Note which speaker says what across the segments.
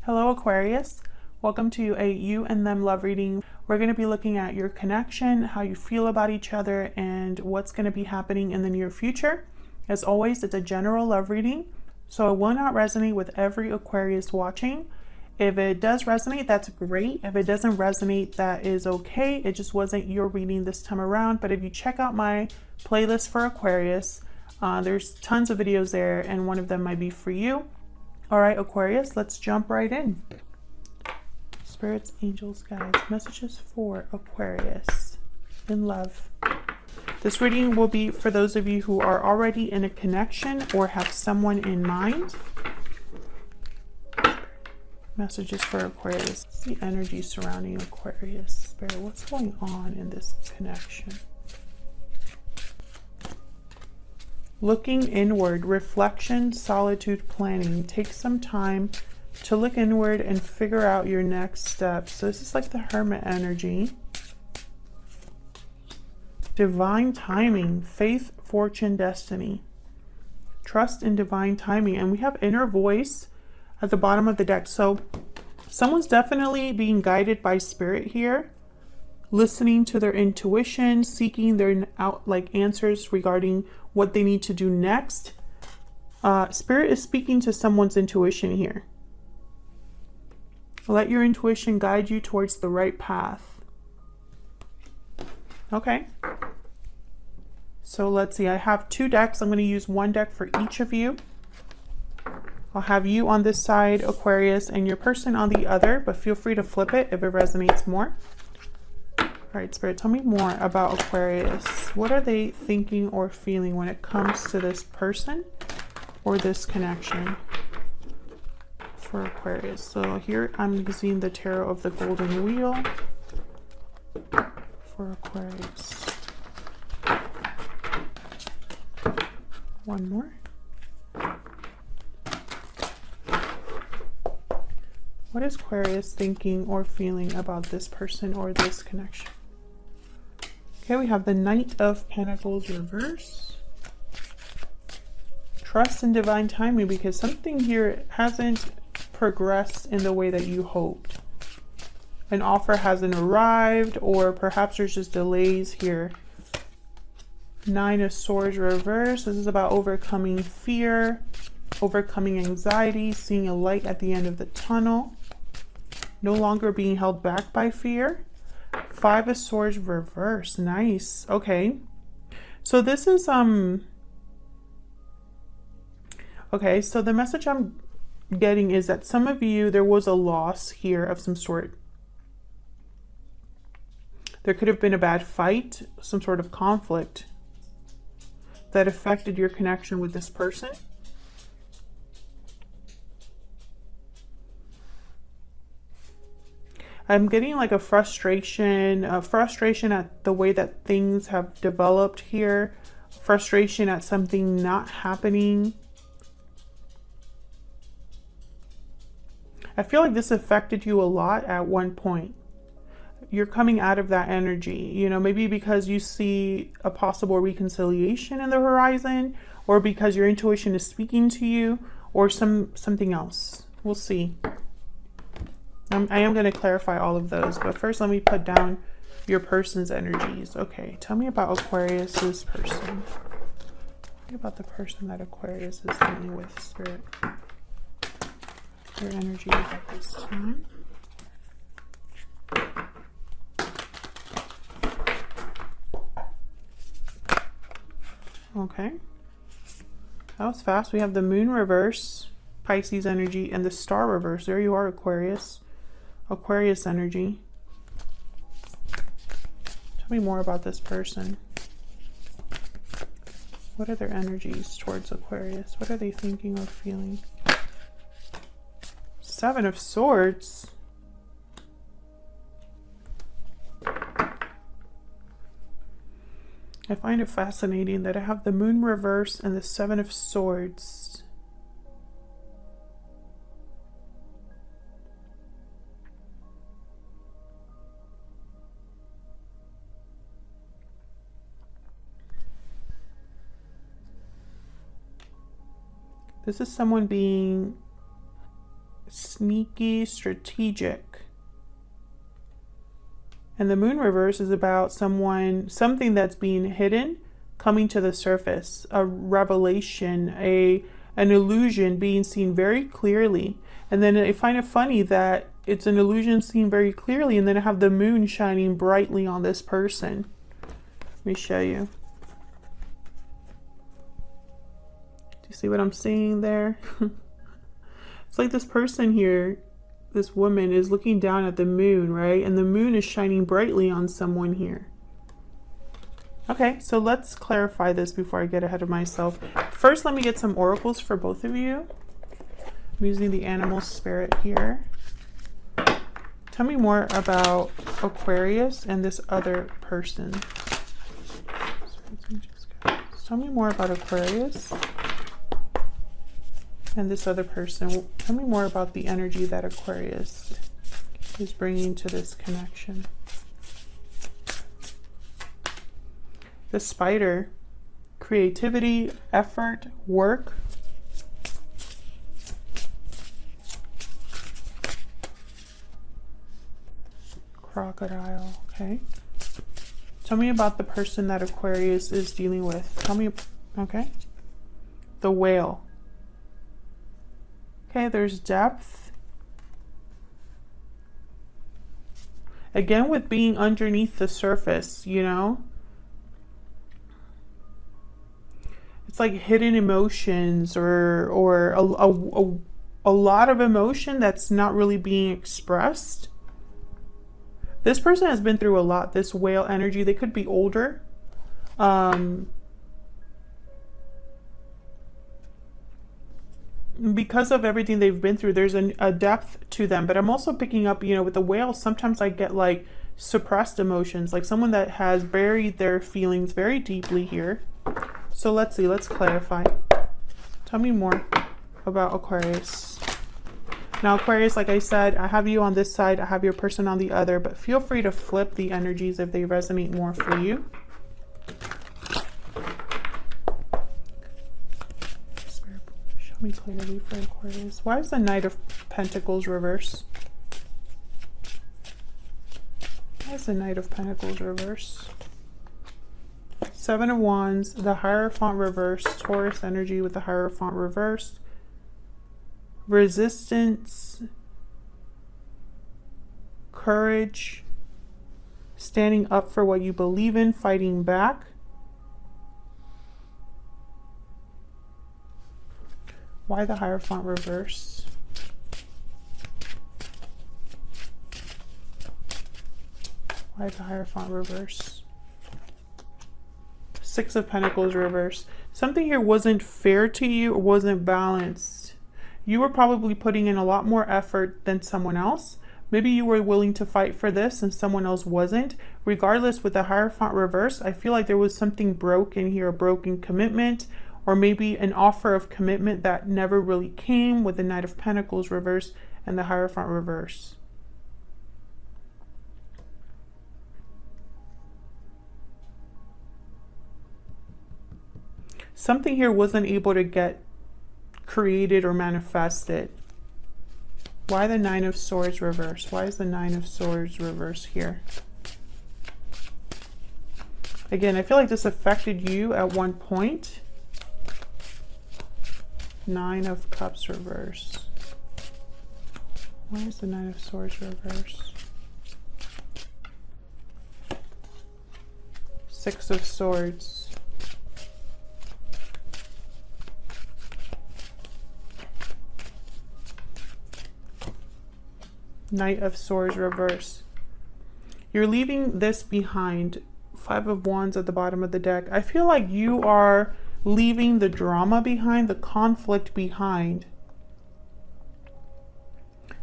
Speaker 1: Hello Aquarius, welcome to a you and them love reading. We're going to be looking at your connection, how you feel about each other, and what's going to be happening in the near future. As always, it's a general love reading, so it will not resonate with every Aquarius watching. If it does resonate, that's great. If it doesn't resonate, that is okay. It just wasn't your reading this time around. But if you check out my playlist for Aquarius, there's tons of videos there, and one of them might be for you. All right, Aquarius, let's jump right in. Spirits, angels, guides, messages for Aquarius in love. This reading will be for those of you who are already in a connection or have someone in mind. Messages for Aquarius. The energy surrounding Aquarius. Spirit, what's going on in this connection? Looking inward, reflection, solitude, planning. Take some time to look inward and figure out your next steps. So this is like the Hermit energy. Divine timing, faith, fortune, destiny. Trust in divine timing. And we have inner voice at the bottom of the deck. So someone's definitely being guided by spirit here, listening to their intuition, seeking their answers regarding what they need to do next. Spirit is speaking to someone's intuition here. Let your intuition guide you towards the right path. Okay. So let's see. I have two decks. I'm going to use one deck for each of you. I'll have you on this side, Aquarius, and your person on the other, but feel free to flip it if it resonates more. All right, Spirit, tell me more about Aquarius. What are they thinking or feeling when it comes to this person or this connection for Aquarius? So here I'm using the Tarot of the Golden Wheel for Aquarius. One more. What is Aquarius thinking or feeling about this person or this connection? Okay, we have the Knight of Pentacles reverse. Trust in divine timing, because something here hasn't progressed in the way that you hoped. An offer hasn't arrived, or perhaps there's just delays here. Nine of Swords reverse. This is about overcoming fear, overcoming anxiety, seeing a light at the end of the tunnel. No longer being held back by fear. Five of Swords reverse. Nice. Okay. So this is okay, so the message I'm getting is that some of you, there was a loss here of some sort. There could have been a bad fight, some sort of conflict that affected your connection with this person. I'm getting like a frustration at the way that things have developed here, frustration at something not happening. I feel like this affected you a lot at one point. You're coming out of that energy, you know, maybe because you see a possible reconciliation in the horizon, or because your intuition is speaking to you, or something else. We'll see. I am going to clarify all of those, but first let me put down your person's energies. Okay, tell me about Aquarius's person. Tell me about the person that Aquarius is dealing with, Spirit. Your energy at this time. Okay. That was fast. We have the Moon reverse, Pisces energy, and the Star reverse. There you are, Aquarius. Aquarius energy. Tell me more about this person. What are their energies towards Aquarius? What are they thinking or feeling? Seven of Swords. I find it fascinating that I have the Moon reverse and the Seven of Swords. This is someone being sneaky, strategic. And the moon reverse is about something that's being hidden, coming to the surface, a revelation, an illusion being seen very clearly. And then I find it funny that it's an illusion seen very clearly, and then I have the moon shining brightly on this person. Let me show you. Do you see what I'm seeing there? It's like this person here, this woman is looking down at the moon, right? And the moon is shining brightly on someone here. Okay, so let's clarify this before I get ahead of myself. First, let me get some oracles for both of you. I'm using the animal spirit here. Tell me more about Aquarius and this other person. Tell me more about Aquarius and this other person. Tell me more about the energy that Aquarius is bringing to this connection. The spider, creativity, effort, work. Crocodile, okay. Tell me about the person that Aquarius is dealing with. Tell me, okay. The whale. Okay, there's depth. Again, with being underneath the surface, you know. It's like hidden emotions or a lot of emotion that's not really being expressed. This person has been through a lot, this whale energy. They could be older. Because of everything they've been through, there's a depth to them. But I'm also picking up, you know, with the whale, sometimes I get like suppressed emotions, like someone that has buried their feelings very deeply here. So let's see, let's clarify. Tell me more about Aquarius. Now, Aquarius, like I said, I have you on this side, I have your person on the other, but feel free to flip the energies if they resonate more for you. Show me clearly for Aquarius. Why is the Knight of Pentacles reverse? Why is the Knight of Pentacles reverse? Seven of Wands, the Hierophant reverse, Taurus energy with the Hierophant reversed. Resistance, courage, standing up for what you believe in, fighting back. Why the Hierophant reverse? Why the Hierophant reverse? Six of Pentacles reverse. Something here wasn't fair to you or wasn't balanced. You were probably putting in a lot more effort than someone else. Maybe you were willing to fight for this and someone else wasn't. Regardless, with the Hierophant reverse, I feel like there was something broken here, a broken commitment, or maybe an offer of commitment that never really came with the Knight of Pentacles reverse and the Hierophant reverse. Something here wasn't able to get created or manifested. Why the Nine of Swords reverse? Why is the Nine of Swords reverse here? Again, I feel like this affected you at one point. Nine of Cups reverse. Why is the Nine of Swords reverse? Six of Swords. Knight of Swords reverse. You're leaving this behind. Five of Wands at the bottom of the deck. I feel like you are leaving the drama behind, the conflict behind.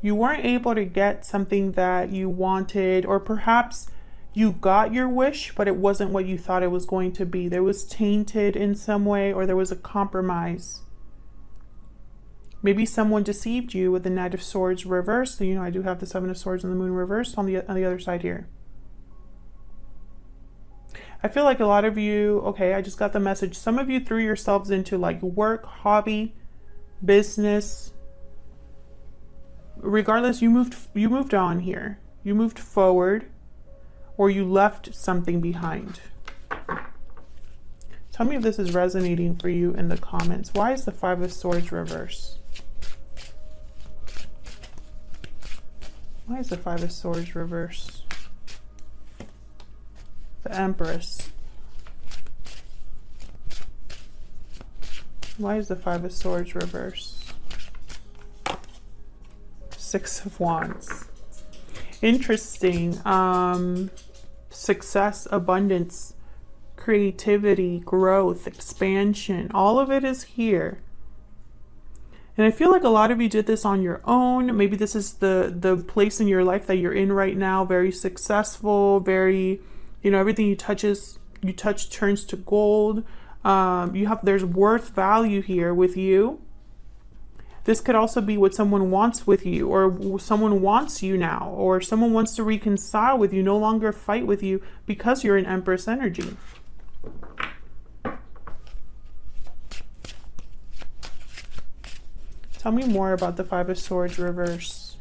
Speaker 1: You weren't able to get something that you wanted, or perhaps you got your wish, but it wasn't what you thought it was going to be. There was tainted in some way, or there was a compromise. Maybe someone deceived you with the Knight of Swords reversed. So, you know, I do have the Seven of Swords and the Moon reversed on the other side here. I feel like a lot of you, okay, I just got the message. Some of you threw yourselves into like work, hobby, business, regardless, you moved on here. You moved forward, or you left something behind. Tell me if this is resonating for you in the comments. Why is the Five of Swords reverse? Why is the Five of Swords reverse? The Empress. Why is the Five of Swords reverse? Six of Wands. Interesting. Success, abundance, creativity, growth, expansion. All of it is here. And I feel like a lot of you did this on your own. Maybe this is the place in your life that you're in right now. Very successful, very, you know, everything you touch turns to gold. There's worth value here with you. This could also be what someone wants with you, or someone wants you now, or someone wants to reconcile with you, no longer fight with you because you're in Empress energy. Tell me more about the Five of Swords reverse.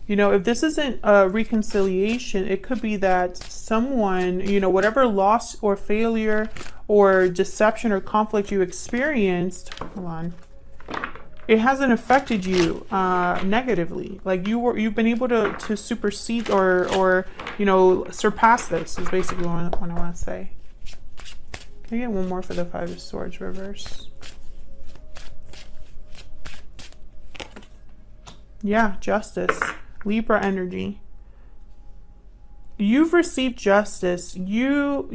Speaker 1: You know, if this isn't a reconciliation, it could be that someone, you know, whatever loss or failure or deception or conflict you experienced, hold on, it hasn't affected you negatively. Like you've been able to supersede or you know, surpass this is basically what I want to say. Can I get one more for the Five of Swords reverse? Yeah, justice. Libra energy. You've received justice. You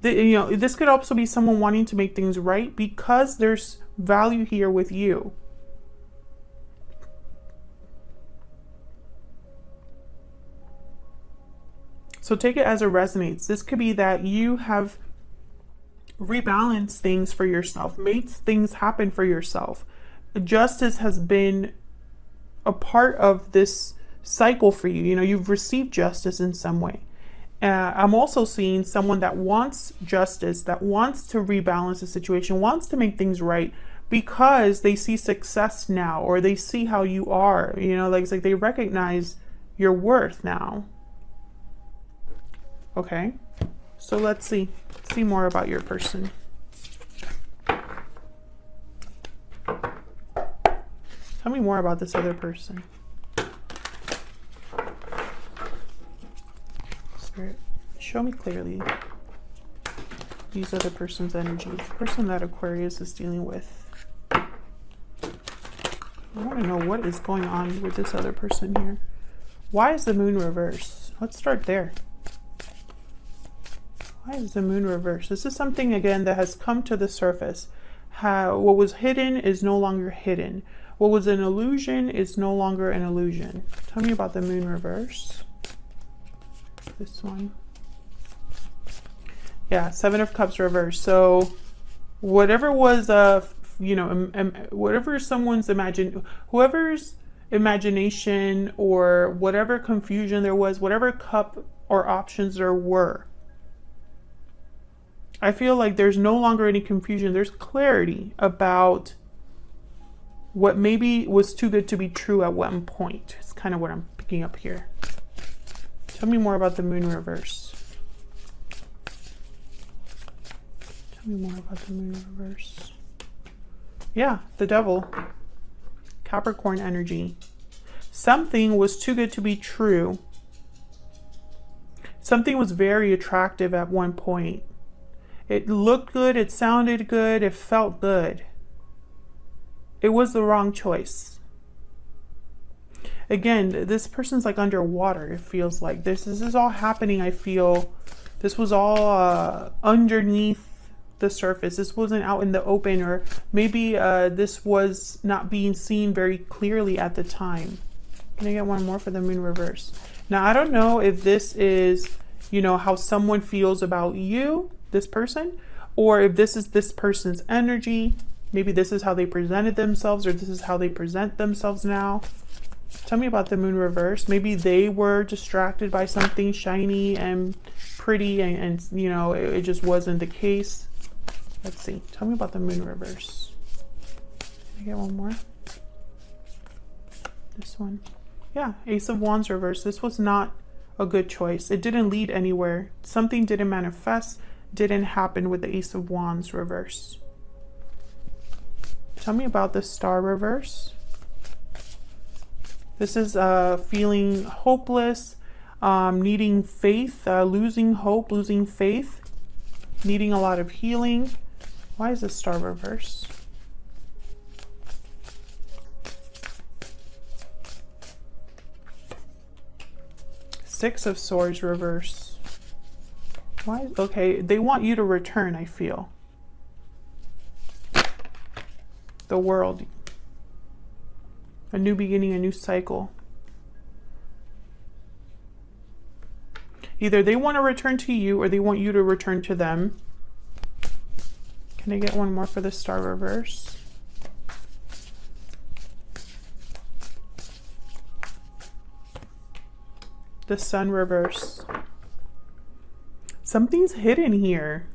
Speaker 1: know, this could also be someone wanting to make things right because there's value here with you. So take it as it resonates. This could be that you have rebalanced things for yourself, made things happen for yourself. Justice has been a part of this cycle for you. You know, you've received justice in some way. I'm also seeing someone that wants justice, that wants to rebalance the situation, wants to make things right because they see success now, or they see how you are, you know, like it's like they recognize your worth now. Okay, so let's see more about your person. Tell me more about this other person. Spirit, show me clearly these other person's energies. The person that Aquarius is dealing with. I want to know what is going on with this other person here. Why is the moon reversed? Let's start there. Why is the moon reversed? This is something, again, that has come to the surface. What was hidden is no longer hidden. What was an illusion is no longer an illusion. Tell me about the moon reverse. This one. Yeah, Seven of Cups reverse. So whatever was, you know, whatever someone's whoever's imagination or whatever confusion there was, whatever cup or options there were, I feel like there's no longer any confusion. There's clarity about what maybe was too good to be true at one point. It's kind of what I'm picking up here. Tell me more about the moon reverse. Tell me more about the moon reverse. Yeah, the Devil. Capricorn energy. Something was too good to be true. Something was very attractive at one point. It looked good, it sounded good, it felt good. It was the wrong choice. Again, this person's like underwater, it feels like. This is all happening, I feel. This was all underneath the surface. This wasn't out in the open, or maybe this was not being seen very clearly at the time. Can I get one more for the moon reverse? Now, I don't know if this is, you know, how someone feels about you, this person, or if this is this person's energy. Maybe this is how they presented themselves, or this is how they present themselves now. Tell me about the moon reverse. Maybe they were distracted by something shiny and pretty, and you know, it just wasn't the case. Let's see. Tell me about the moon reverse. Can I get one more? This one. Yeah, Ace of Wands reverse. This was not a good choice. It didn't lead anywhere. Something didn't manifest, didn't happen with the Ace of Wands reverse. Tell me about the Star reverse. This is feeling hopeless, needing faith, losing hope, losing faith, needing a lot of healing. Why is the Star reverse? Six of Swords reverse. Why? Okay, they want you to return, I feel. The World. A new beginning, a new cycle. Either they want to return to you or they want you to return to them. Can I get one more for the Star reverse? The Sun reverse. Something's hidden here.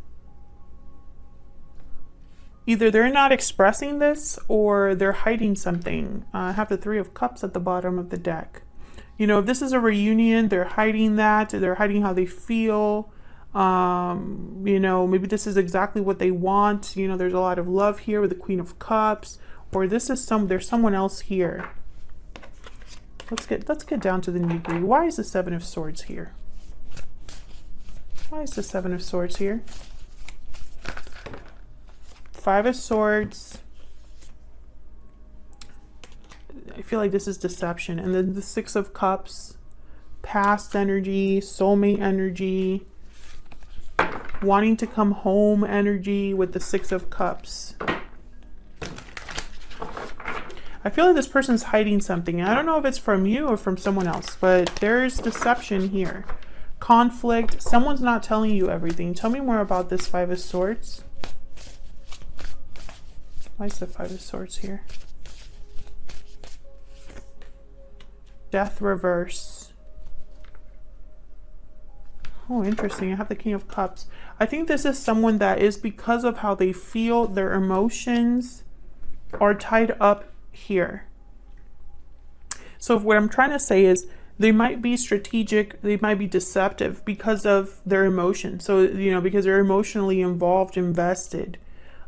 Speaker 1: Either they're not expressing this or they're hiding something. I have the Three of Cups at the bottom of the deck. You know, if this is a reunion, they're hiding that. They're hiding how they feel. You know, maybe this is exactly what they want. You know, there's a lot of love here with the Queen of Cups. Or this is there's someone else here. Let's get down to the nitty-gritty. Why is the Seven of Swords here? Why is the Seven of Swords here? Five of Swords. I feel like this is deception. And then the Six of Cups. Past energy, soulmate energy. Wanting to come home energy with the Six of Cups. I feel like this person's hiding something. I don't know if it's from you or from someone else, but there's deception here. Conflict. Someone's not telling you everything. Tell me more about this Five of Swords. Why is the Five of Swords here? Death reverse. Oh, interesting. I have the King of Cups. I think this is someone that is, because of how they feel, their emotions are tied up here. So what I'm trying to say is they might be strategic, they might be deceptive because of their emotions. So, you know, because they're emotionally involved, invested.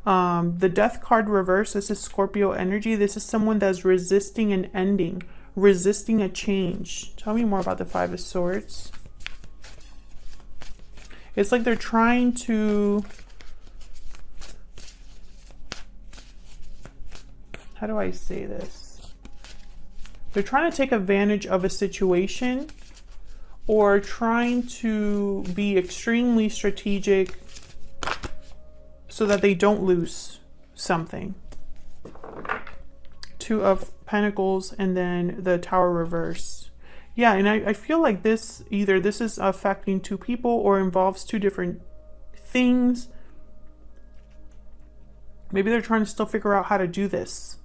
Speaker 1: The Death card reverse, this is Scorpio energy. This is someone that's resisting an ending, resisting a change. Tell me more about the Five of Swords. It's like they're trying to, how do I say this? They're trying to take advantage of a situation or trying to be extremely strategic so that they don't lose something. Two of Pentacles and then the Tower reverse. Yeah, and I feel like this, either this is affecting two people or involves two different things. Maybe they're trying to still figure out how to do this.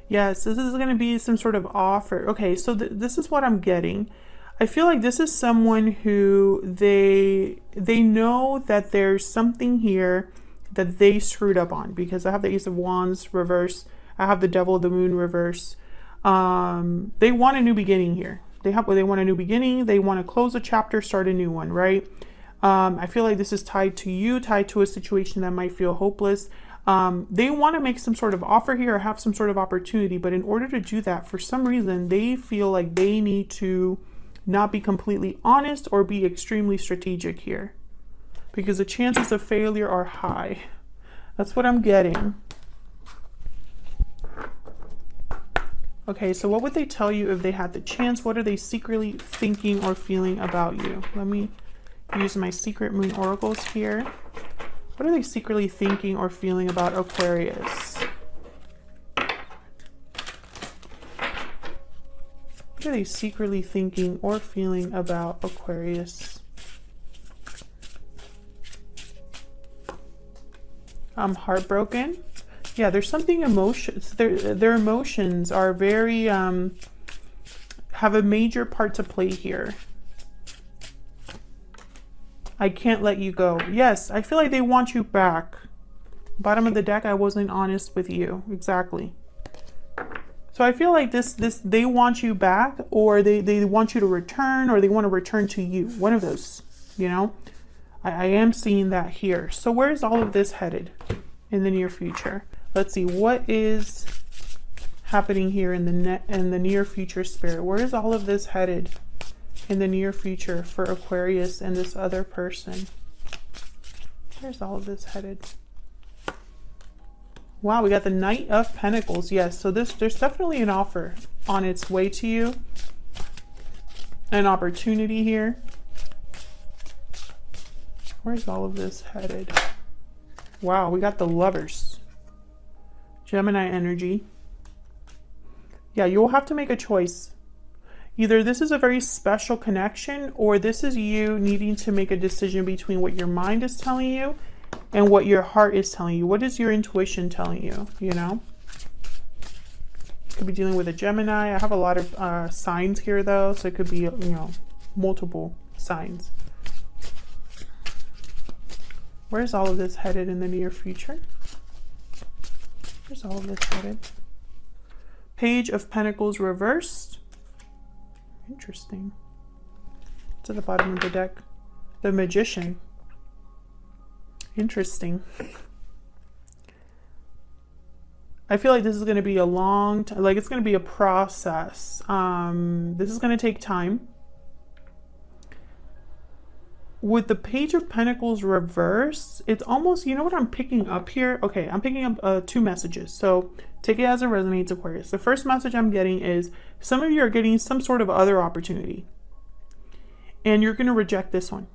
Speaker 1: Yes, this is going to be some sort of offer. Okay, so this is what I'm getting. I feel like this is someone who they know that there's something here that they screwed up on, because I have the Ace of Wands reverse. I have the Devil of the Moon reverse. They want a new beginning here. They want a new beginning. They want to close a chapter, start a new one, right? I feel like this is tied to you, tied to a situation that might feel hopeless. They want to make some sort of offer here or have some sort of opportunity, but in order to do that, for some reason, they feel like they need to not be completely honest or be extremely strategic here, because the chances of failure are high. That's what I'm getting. Okay, so what would they tell you if they had the chance? What are they secretly thinking or feeling about you? Let me use my secret moon oracles here. What are they secretly thinking or feeling about Aquarius? What are they secretly thinking or feeling about Aquarius? I'm heartbroken. Yeah, there's something emotions. Their emotions are very have a major part to play here. I can't let you go. Yes, I feel like they want you back. Bottom of the deck, I wasn't honest with you. Exactly. So I feel like they want you back, or they want you to return, or they want to return to you. One of those, you know. I am seeing that here. So where's all of this headed in the near future? Let's see, what is happening here in the near future, Spirit? Where is all of this headed in the near future for Aquarius and this other person? Where's all of this headed? Wow, we got the Knight of Pentacles. Yes, so there's definitely an offer on its way to you. An opportunity here. Where's all of this headed? Wow, we got the Lovers. Gemini energy. Yeah, you'll have to make a choice. Either this is a very special connection, or this is you needing to make a decision between what your mind is telling you and what your heart is telling you. What is your intuition telling you, you know? Could be dealing with a Gemini. I have a lot of signs here, though, so it could be, you know, multiple signs. Where's all of this headed in the near future? Where's all of this headed? Page of Pentacles reversed. Interesting. To the bottom of the deck. The Magician. Interesting. I feel like this is going to be a long time, like it's going to be a process. This is going to take time. With the Page of Pentacles reverse, it's almost, you know what I'm picking up here? Okay, I'm picking up two messages. So take it as it resonates, Aquarius. The first message I'm getting is some of you are getting some sort of other opportunity, and you're going to reject this one.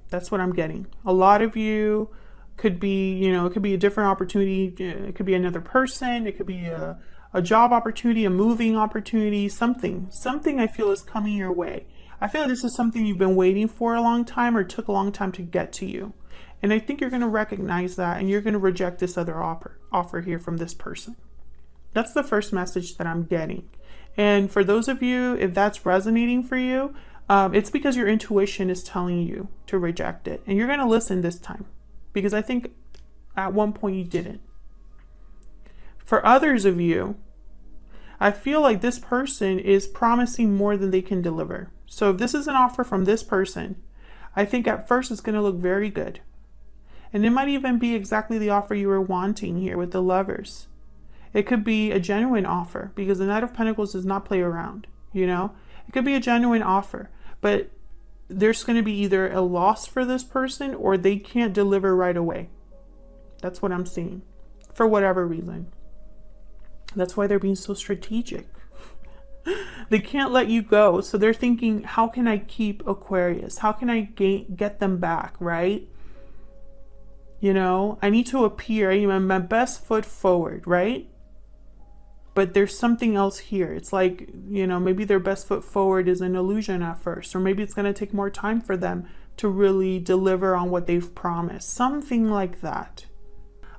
Speaker 1: That's what I'm getting. A lot of you could be, you know, it could be a different opportunity. It could be another person. It could be a job opportunity, a moving opportunity, something I feel is coming your way. I feel like this is something you've been waiting for a long time, or took a long time to get to you. And I think you're going to recognize that, and you're going to reject this other offer here from this person. That's the first message that I'm getting. And for those of you, if that's resonating for you, it's because your intuition is telling you to reject it. And you're going to listen this time, because I think at one point you didn't. For others of you, I feel like this person is promising more than they can deliver. So if this is an offer from this person, I think at first it's going to look very good. And it might even be exactly the offer you were wanting here with the Lovers. It could be a genuine offer, because the Knight of Pentacles does not play around, you know? It could be a genuine offer, but there's going to be either a loss for this person, or they can't deliver right away. That's what I'm seeing, for whatever reason. That's why they're being so strategic. They can't let you go. So they're thinking, how can I keep Aquarius? How can I get them back, right? You know, I need to appear, I need my best foot forward, right? But there's something else here. It's like, you know, maybe their best foot forward is an illusion at first, or maybe it's going to take more time for them to really deliver on what they've promised. Something like that.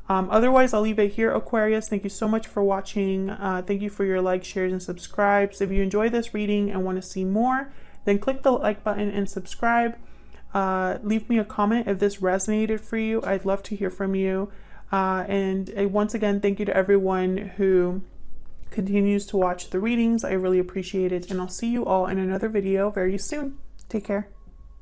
Speaker 1: Otherwise, I'll leave it here, Aquarius. Thank you so much for watching. Thank you for your likes, shares, and subscribes. If you enjoy this reading and want to see more, then click the like button and subscribe. Leave me a comment if this resonated for you. I'd love to hear from you. And once again, thank you to everyone who continues to watch the readings. I really appreciate it. And I'll see you all in another video very soon. Take care.